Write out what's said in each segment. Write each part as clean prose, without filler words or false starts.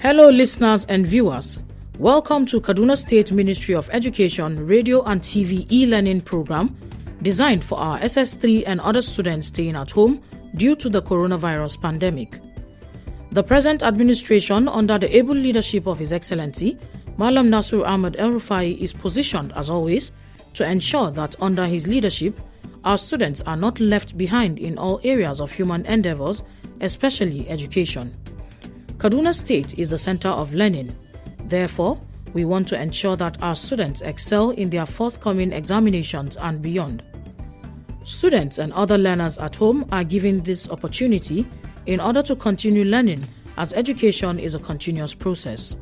Hello listeners and viewers. Welcome to Kaduna State Ministry of Education Radio and TV e-learning program designed for our SS3 and other students staying at home due to the coronavirus pandemic. The present administration, under the able leadership of His Excellency, Malam Nasir Ahmed El-Rufai, is positioned, as always, to ensure that under his leadership, our students are not left behind in all areas of human endeavors, especially education. Kaduna State is the center of learning. Therefore, we want to ensure that our students excel in their forthcoming examinations and beyond. Students and other learners at home are given this opportunity in order to continue learning, as education is a continuous process.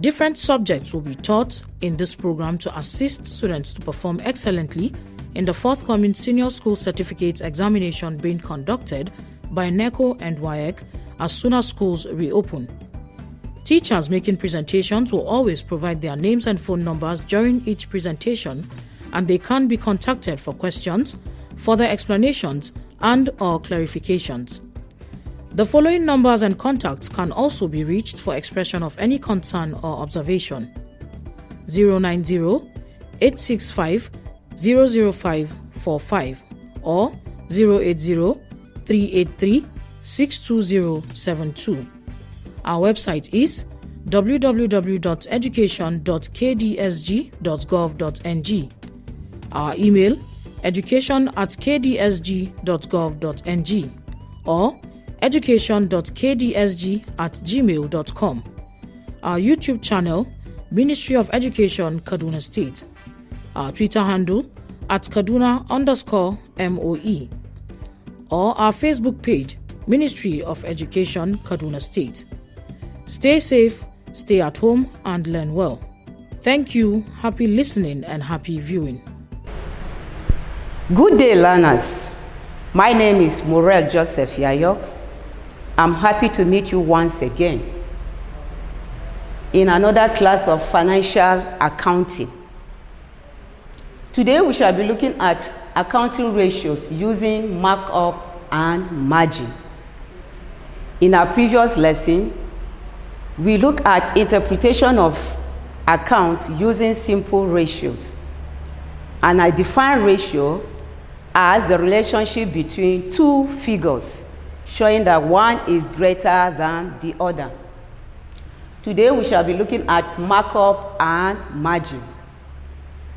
Different subjects will be taught in this program to assist students to perform excellently in the forthcoming Senior School Certificate examination being conducted by NECO and WAEC as soon as schools reopen. Teachers making presentations will always provide their names and phone numbers during each presentation, and they can be contacted for questions, further explanations, and/or clarifications. The following numbers and contacts can also be reached for expression of any concern or observation: 090-865-00545 or 080-383-62072. Our website is www.education.kdsg.gov.ng. Our email education@kdsg.gov.ng or education.kdsg@gmail.com. Our YouTube channel, Ministry of Education, Kaduna State. Our Twitter handle @Kaduna_MOE. Or our Facebook page, Ministry of Education, Kaduna State. Stay safe, stay at home, and learn well. Thank you, happy listening, and happy viewing. Good day, learners. My name is Morel Joseph Yayok. I'm happy to meet you once again in another class of financial accounting. Today we shall be looking at accounting ratios using markup and margin. In our previous lesson, we looked at interpretation of accounts using simple ratios. And I define ratio as the relationship between two figures, showing that one is greater than the other. Today we shall be looking at markup and margin.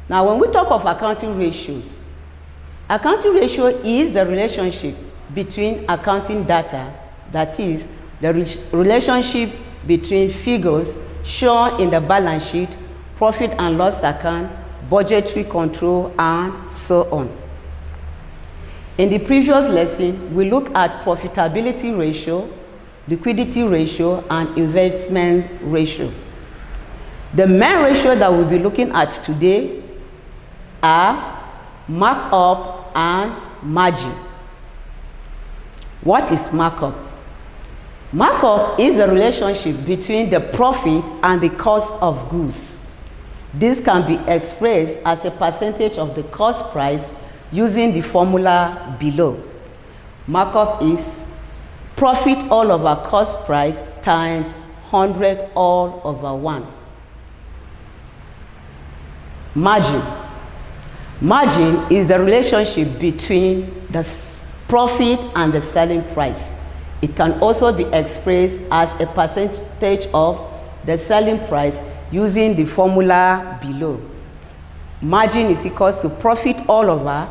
Now, when we talk of accounting ratios is the relationship between accounting data, that is, the relationship between figures shown in the balance sheet, profit and loss account, budgetary control, and so on. In the previous lesson, we looked at profitability ratio, liquidity ratio, and investment ratio. The main ratio that we'll be looking at today are markup and margin. What is markup? Markup is the relationship between the profit and the cost of goods. This can be expressed as a percentage of the cost price using the formula below. Markup is profit all over cost price times 100 all over 1. Margin. Margin is the relationship between the profit and the selling price. It can also be expressed as a percentage of the selling price using the formula below. Margin is equal to profit all over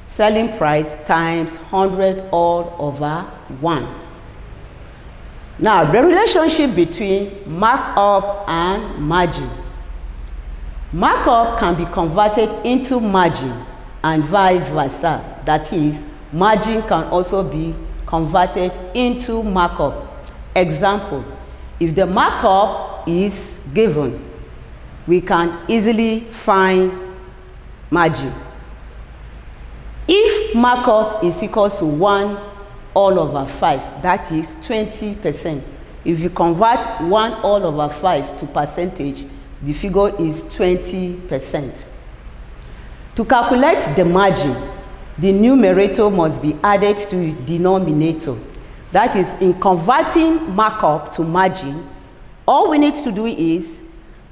selling price times 100 all over 1. Now, the relationship between markup and margin. Markup can be converted into margin and vice versa. That is, margin can also be converted into markup. Example, if the markup is given, we can easily find margin. If markup is equal to 1 all over 5, that is 20%. If you convert 1 all over 5 to percentage, the figure is 20%. To calculate the margin, the numerator must be added to the denominator. That is, in converting markup to margin, All we need to do is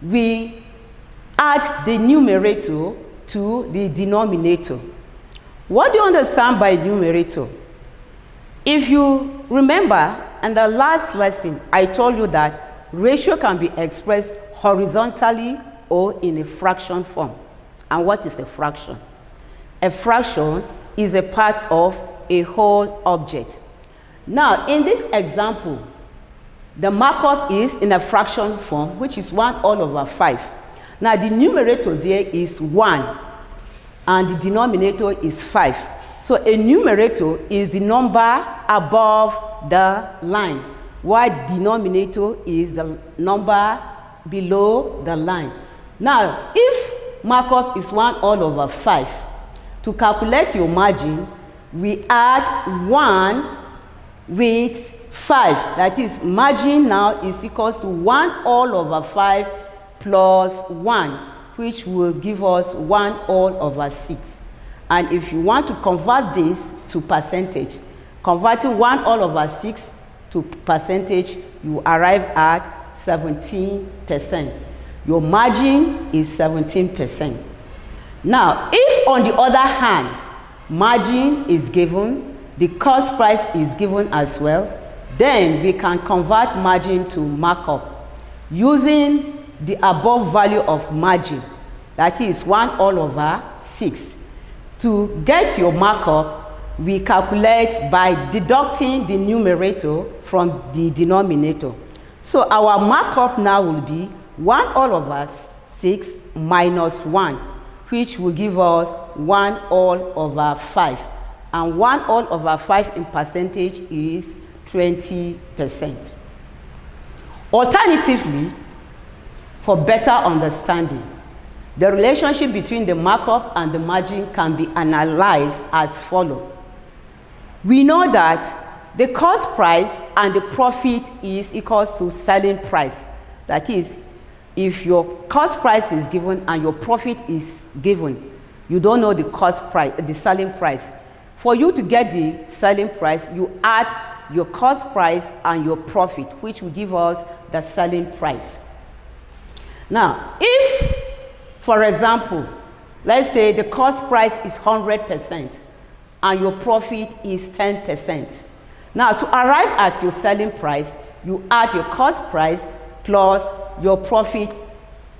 we add the numerator to the denominator. What do you understand by numerator? If you remember, in the last lesson, I told you that ratio can be expressed horizontally or in a fraction form. And what is a fraction? A fraction is a part of a whole object. Now, in this example, the markup is in a fraction form, which is 1 all over 5. Now, the numerator there is 1, and the denominator is 5. So, a numerator is the number above the line, while denominator is the number below the line. Now, if markup is 1 all over 5, to calculate your margin, we add 1 with 5. That is, margin now is equals to 1 all over 5 plus 1, which will give us 1 all over 6. And if you want to convert this to percentage, converting 1 all over 6 to percentage, you arrive at 17%. Your margin is 17%. Now, if on the other hand, margin is given, the cost price is given as well, then we can convert margin to markup using the above value of margin, that is 1 all over 6. To get your markup, we calculate by deducting the numerator from the denominator. So our markup now will be 1 all over 6 minus 1, which will give us 1 all over 5. And 1 all over 5 in percentage is 20%. Alternatively, for better understanding, the relationship between the markup and the margin can be analyzed as follows. We know that the cost price and the profit is equals to selling price. That is, if your cost price is given and your profit is given, you don't know the cost price, the selling price. For you to get the selling price, you add your cost price and your profit, which will give us the selling price. Now, if, for example, let's say the cost price is 100% and your profit is 10%. Now, to arrive at your selling price, you add your cost price plus your profit,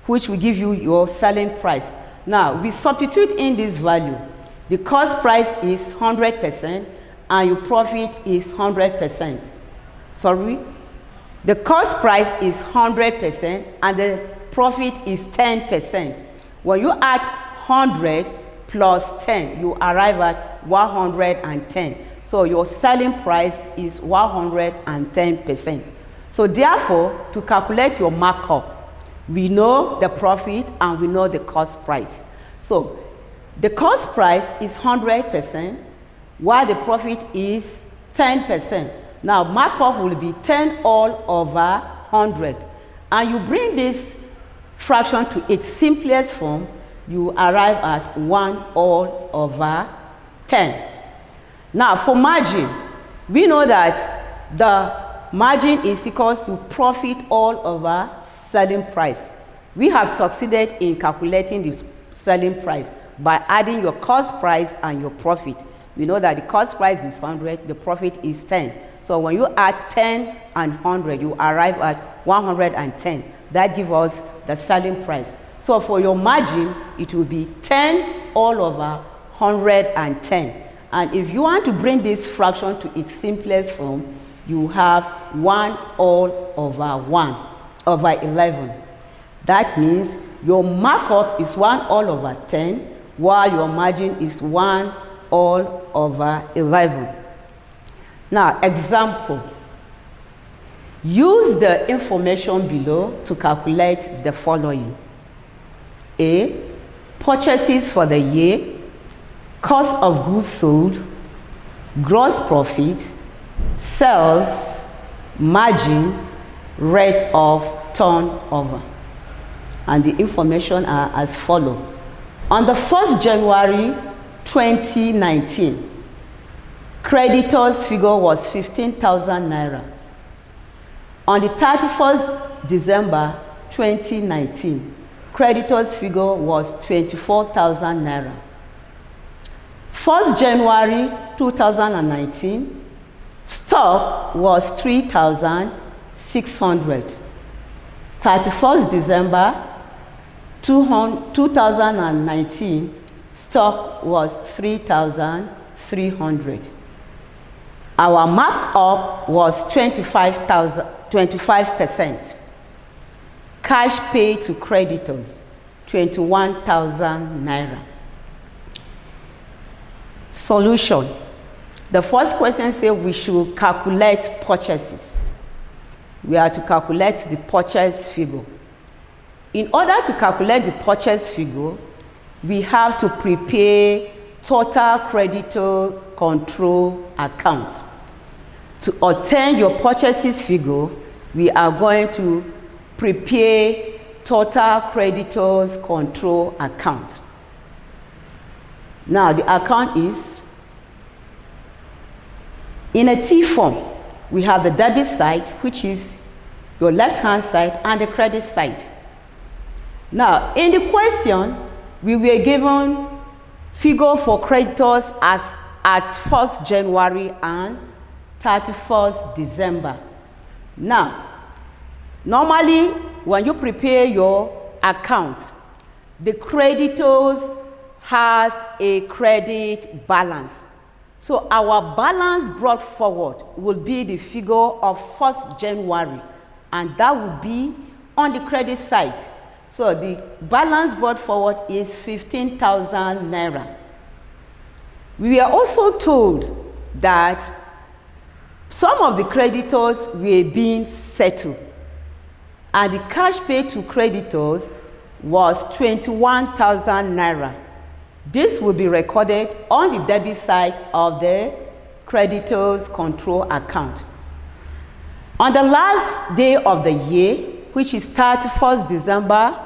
which will give you your selling price. Now, we substitute in this value. The cost price is 100% and your profit is 100%. Sorry? The cost price is 100% and the profit is 10%. When you add 100 plus 10, you arrive at 110. So your selling price is 110%. So therefore, to calculate your markup, we know the profit and we know the cost price. So the cost price is 100%, while the profit is 10%. Now markup will be 10 all over 100. And you bring this fraction to its simplest form, you arrive at 1 all over 10. Now for margin, we know that the margin is equals to profit all over selling price. We have succeeded in calculating the selling price by adding your cost price and your profit. We know that the cost price is 100, the profit is 10. So when you add 10 and 100, you arrive at 110. That gives us the selling price. So for your margin, it will be 10 all over 110. And if you want to bring this fraction to its simplest form, you have 1 all over 1 over 11. That means your markup is 1 all over 10, while your margin is 1 all over 11. Now, example. Use the information below to calculate the following. A. Purchases for the year, cost of goods sold, gross profit, sales, margin, rate of turnover. And the information are as follows. On the 1st January 2019, creditors figure was 15,000 naira. On the 31st December 2019, creditors figure was 24,000 naira. 1st January 2019, stock was 3,600. 31st December 2019, stock was 3,300. Our markup was 25%. Cash paid to creditors, 21,000 naira. Solution. The first question says we should calculate purchases. We are to calculate the purchase figure. In order to calculate the purchase figure, we have to prepare total creditor control account. To obtain your purchases figure, we are going to prepare total creditors control account. Now the account is in a T form. We have the debit side, which is your left hand side, and the credit side. Now in the question, we were given figure for creditors as at 1st January and 31st December. Now, normally when you prepare your account, the creditors has a credit balance. So our balance brought forward will be the figure of 1st January, and that will be on the credit side. So the balance brought forward is 15,000 naira. We are also told that some of the creditors were being settled, and the cash paid to creditors was 21,000 naira. This will be recorded on the debit side of the creditors control account. On the last day of the year, which is 31st December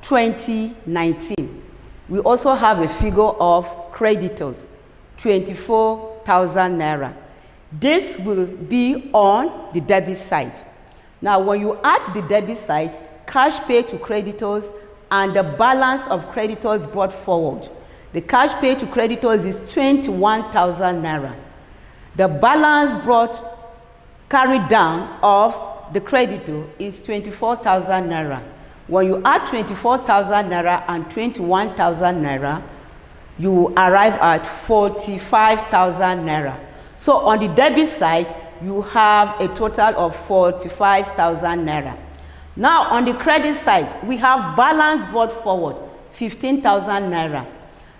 2019, we also have a figure of creditors, 24,000 naira. This will be on the debit side. Now, when you add the debit side, cash paid to creditors, and the balance of creditors brought forward, the cash paid to creditors is 21,000 naira. The balance carried down of the creditor is 24,000 naira. When you add 24,000 naira and 21,000 naira, you arrive at 45,000 naira. So on the debit side, you have a total of 45,000 naira. Now on the credit side, we have balance brought forward, 15,000 naira.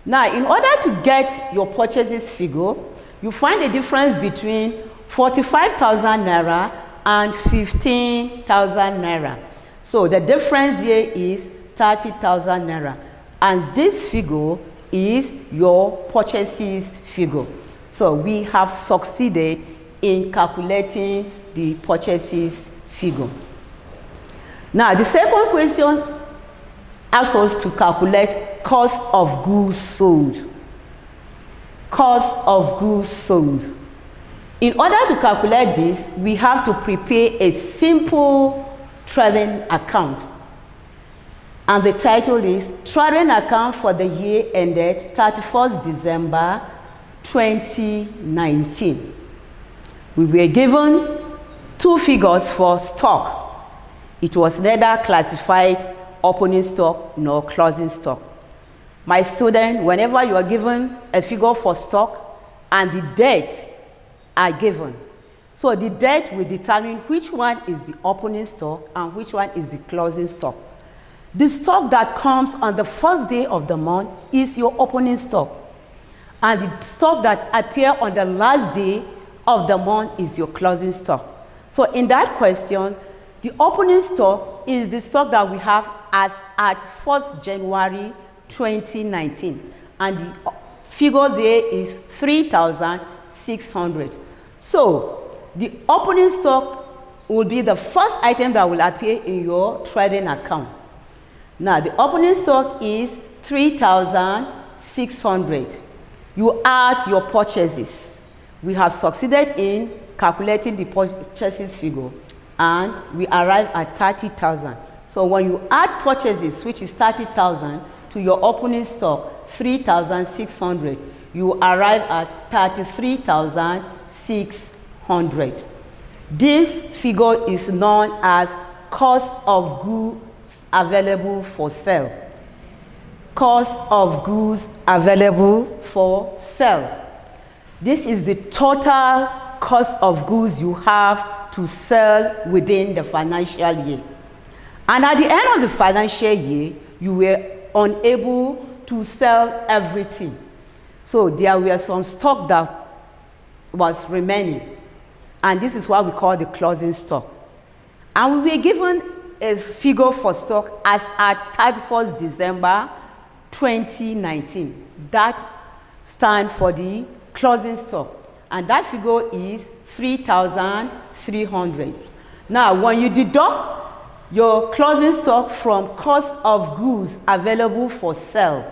Now, in order to get your purchases figure, you find the difference between 45,000 naira and 15,000 naira. So the difference here is 30,000 naira. And this figure is your purchases figure. So we have succeeded in calculating the purchases figure. Now, the second question asks us to calculate cost of goods sold. Cost of goods sold. In order to calculate this, we have to prepare a simple trading account. And the title is Trading Account for the year ended 31st December 2019. We were given two figures for stock. It was neither classified opening stock nor closing stock. My student, whenever you are given a figure for stock and the dates are given, so the date will determine which one is the opening stock and which one is the closing stock. The stock that comes on the first day of the month is your opening stock, and the stock that appears on the last day of the month is your closing stock. So in that question, the opening stock is the stock that we have as at 1st January 2019, and the figure there is 3,600. So the opening stock will be the first item that will appear in your trading account. Now the opening stock is 3,600. You add your purchases. We have succeeded in calculating the purchases figure. and we arrive at 30,000. So when you add purchases, which is 30,000, to your opening stock, 3,600, you arrive at 33,600. This figure is known as cost of goods available for sale. Cost of goods available for sale. This is the total cost of goods you have to sell within the financial year. And at the end of the financial year, you were unable to sell everything. So there were some stock that was remaining. And this is what we call the closing stock. And we were given a figure for stock as at 31st December 2019. That stands for the closing stock. And that figure is 3,300. Now, when you deduct your closing stock from cost of goods available for sale,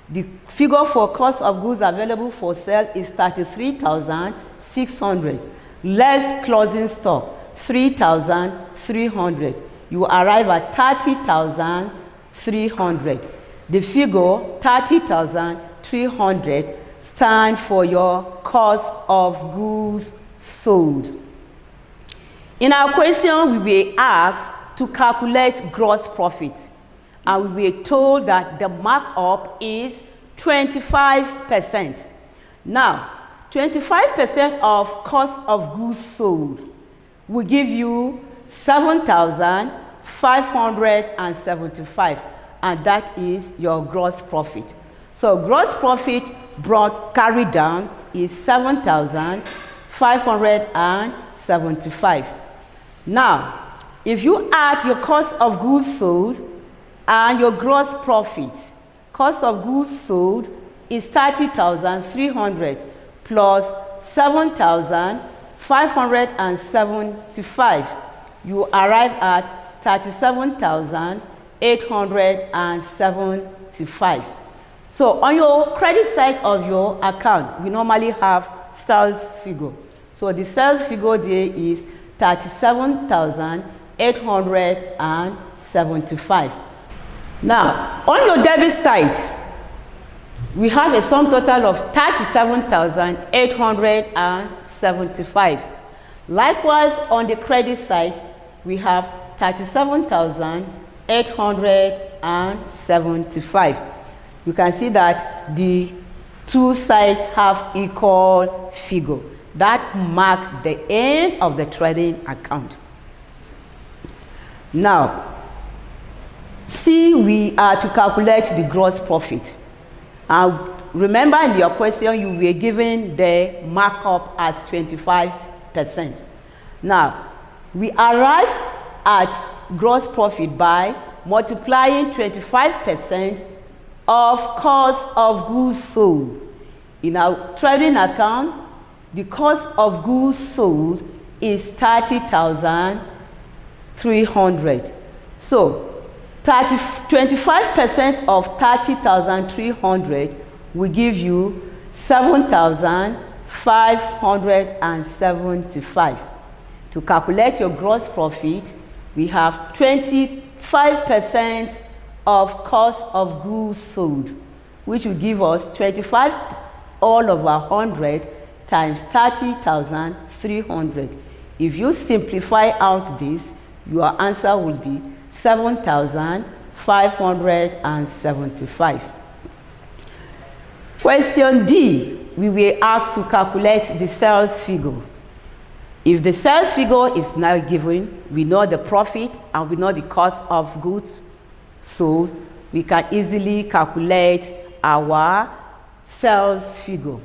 the figure for cost of goods available for sale is 33,600. Less closing stock, 3,300. You arrive at 30,300. The figure 30,300 stands for your cost of goods sold. In our question, we were asked to calculate gross profit, and we were told that the markup is 25%. Now, 25% of cost of goods sold will give you 7,575, and that is your gross profit. So gross profit carried down is 7,575. Now, if you add your cost of goods sold and your gross profit, cost of goods sold is 30,300 plus 7,575. You arrive at 37,875. So on your credit side of your account, we normally have sales figure. So the sales figure there is 37,875. Now, on your debit side, we have a sum total of 37,875. Likewise, on the credit side, we have 37,875. You can see that the two sides have equal figure. That marks the end of the trading account. Now, see, we are to calculate the gross profit. Remember in your question, you were given the markup as 25%. Now, we arrive at gross profit by multiplying 25% of cost of goods sold. In our trading account, the cost of goods sold is 30,300. So 25% of 30,300 will give you 7,575. To calculate your gross profit, we have 25% of cost of goods sold, which will give us 25 all over 100 times 30,300. If you simplify out this, your answer will be 7,575. Question D, we were asked to calculate the sales figure. If the sales figure is now given, we know the profit and we know the cost of goods sold, we can easily calculate our sales figure.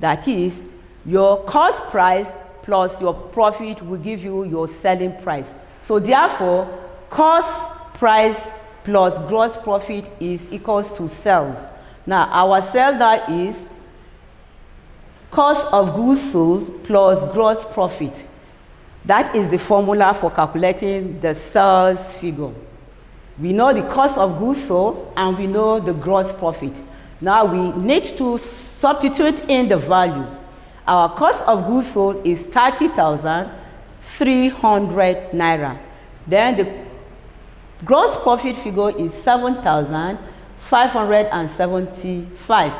That is, your cost price plus your profit will give you your selling price. So therefore, cost price plus gross profit is equals to sales. Now, our sale that is cost of goods sold plus gross profit. That is the formula for calculating the sales figure. We know the cost of goods sold and we know the gross profit. Now we need to substitute in the value. Our cost of goods sold is 30,000. 300 naira. Then the gross profit figure is 7,575.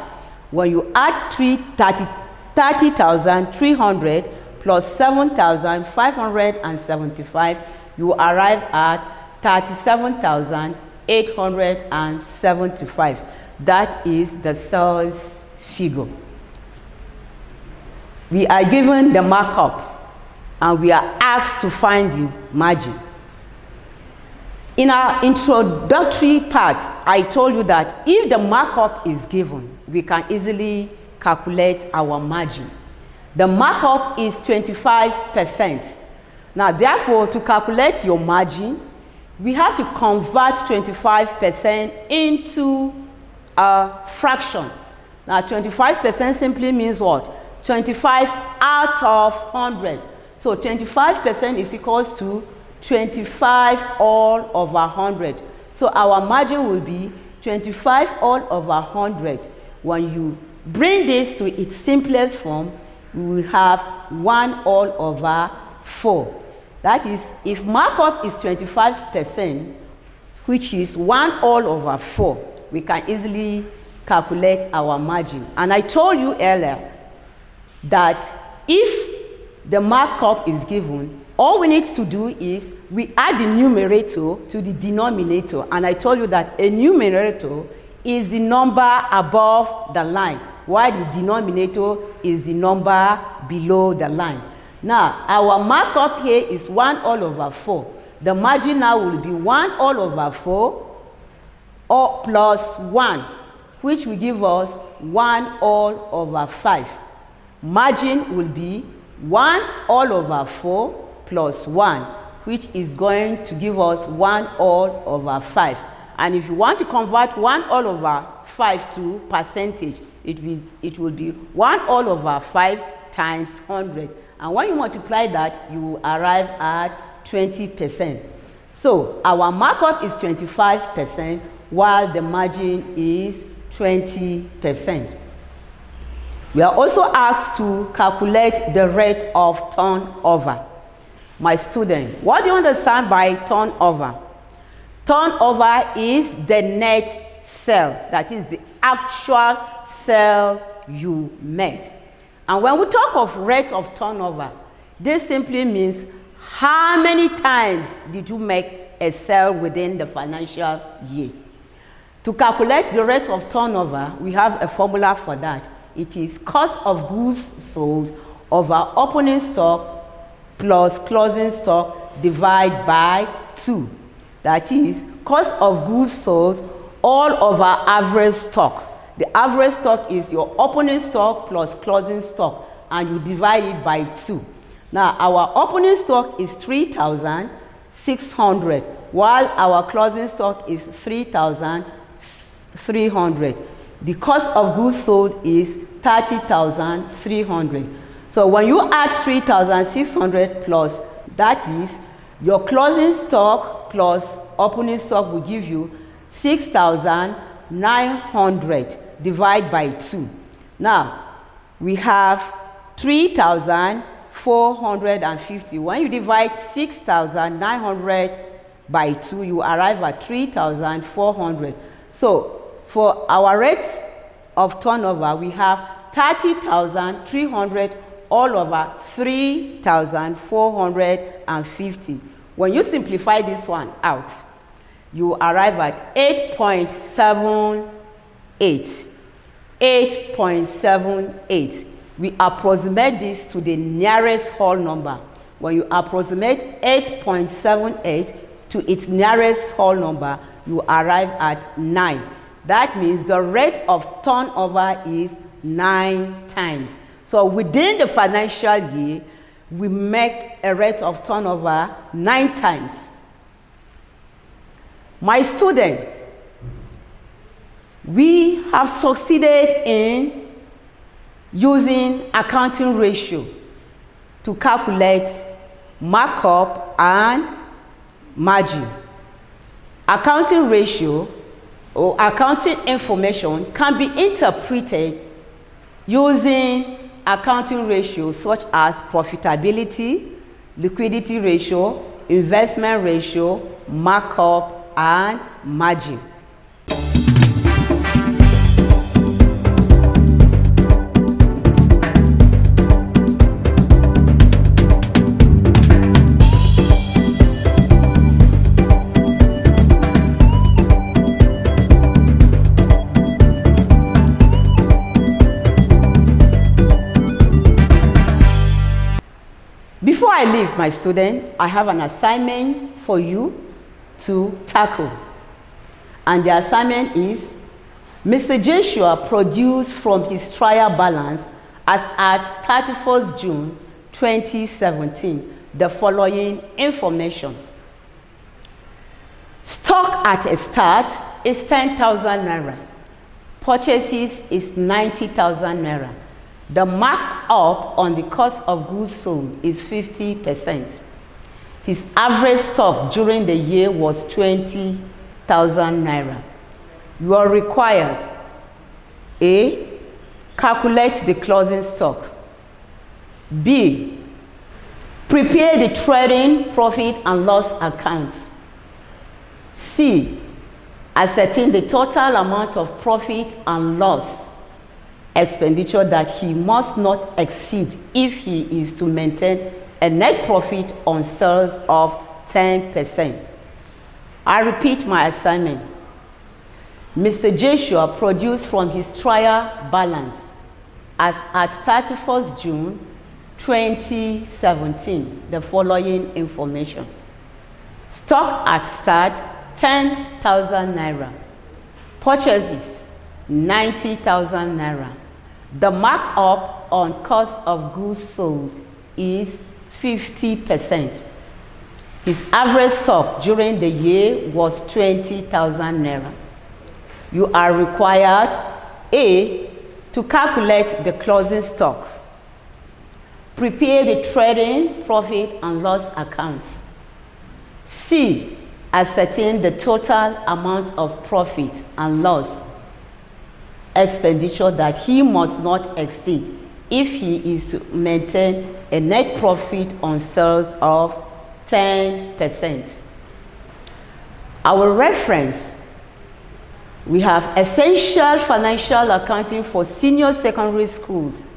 When you add 30,300 plus 7,575, you arrive at 37,875. That is the sales figure. We are given the markup and we are asked to find the margin. In our introductory part, I told you that if the markup is given, we can easily calculate our margin. The markup is 25%. Now, therefore, to calculate your margin, we have to convert 25% into a fraction. Now, 25% simply means what? 25 out of 100. So 25% is equals to 25 all over 100. So our margin will be 25 all over 100. When you bring this to its simplest form, we will have 1 all over 4. That is, if markup is 25%, which is 1 all over 4, we can easily calculate our margin. And I told you earlier that if the markup is given, all we need to do is we add the numerator to the denominator. And I told you that a numerator is the number above the line, while the denominator is the number below the line. Now, our markup here is 1 all over 4. The margin now will be 1 all over 4 or plus 1, which will give us 1 all over 5. Margin will be 1 all over 4 plus 1, which is going to give us 1 all over 5. And if you want to convert 1 all over 5 to percentage, it will be 1 all over 5 times 100. And when you multiply that, you will arrive at 20%. So our markup is 25%, while the margin is 20%. We are also asked to calculate the rate of turnover. My student, what do you understand by turnover? Turnover is the net sale, that is the actual sale you made. And when we talk of rate of turnover, this simply means how many times did you make a sale within the financial year. To calculate the rate of turnover, we have a formula for that. It is cost of goods sold over opening stock plus closing stock divided by 2. That is cost of goods sold all over average stock. The average stock is your opening stock plus closing stock, and you divide it by 2. Now, our opening stock is 3,600, while our closing stock is 3,300. The cost of goods sold is 30,300. So when you add 3,600 plus, that is your closing stock plus opening stock will give you 6,900 divided by 2. Now, we have 3,450. When you divide 6,900 by 2, you arrive at 3,400. So, for our rates of turnover, we have 30,300 all over 3,450. When you simplify this one out, you arrive at 8.78. 8.78. We approximate this to the nearest whole number. When you approximate 8.78 to its nearest whole number, you arrive at 9. That means the rate of turnover is 9 times. So within the financial year, we make a rate of turnover 9 times. My student, we have succeeded in using accounting ratio to calculate markup and margin. Accounting ratio or accounting information can be interpreted using accounting ratios such as profitability, liquidity ratio, investment ratio, markup, and margin. Before I leave my student, I have an assignment for you to tackle. And the assignment is, Mr. Joshua produced from his trial balance as at 31st June 2017 the following information. Stock at a start is 10,000 naira. Purchases is 90,000 naira. The markup on the cost of goods sold is 50%. His average stock during the year was 20,000 naira. You are required: A. Calculate the closing stock. B. Prepare the trading profit and loss account. C. Ascertain the total amount of profit and loss expenditure that he must not exceed if he is to maintain a net profit on sales of 10%. I repeat my assignment. Mr. Joshua produced from his trial balance as at 31st June 2017 the following information. Stock at start 10,000 naira. Purchases 90,000 naira. The markup on cost of goods sold is 50%. His average stock during the year was 20,000 naira. You are required: A. To calculate the closing stock. Prepare the trading profit and loss account. C. Ascertain the total amount of profit and loss expenditure that he must not exceed if he is to maintain a net profit on sales of 10%. Our reference: we have Essential Financial Accounting for Senior Secondary Schools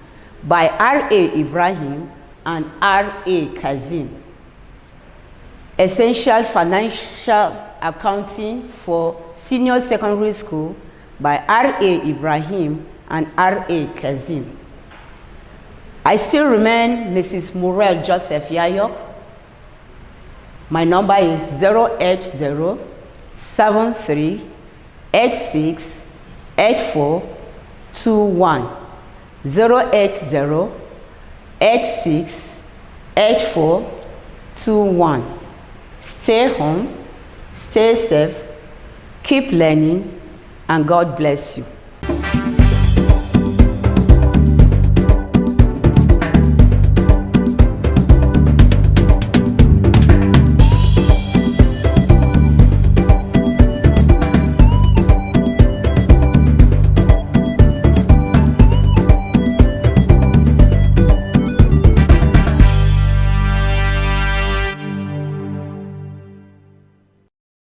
by R.A. Ibrahim and R.A. Kazim. Essential Financial Accounting for Senior Secondary School by R.A. Ibrahim and R.A. Kazim. I still remain Mrs. Murrell Joseph Yayok. My number is 08073868421. 080868421. Stay home, stay safe, keep learning, and God bless you.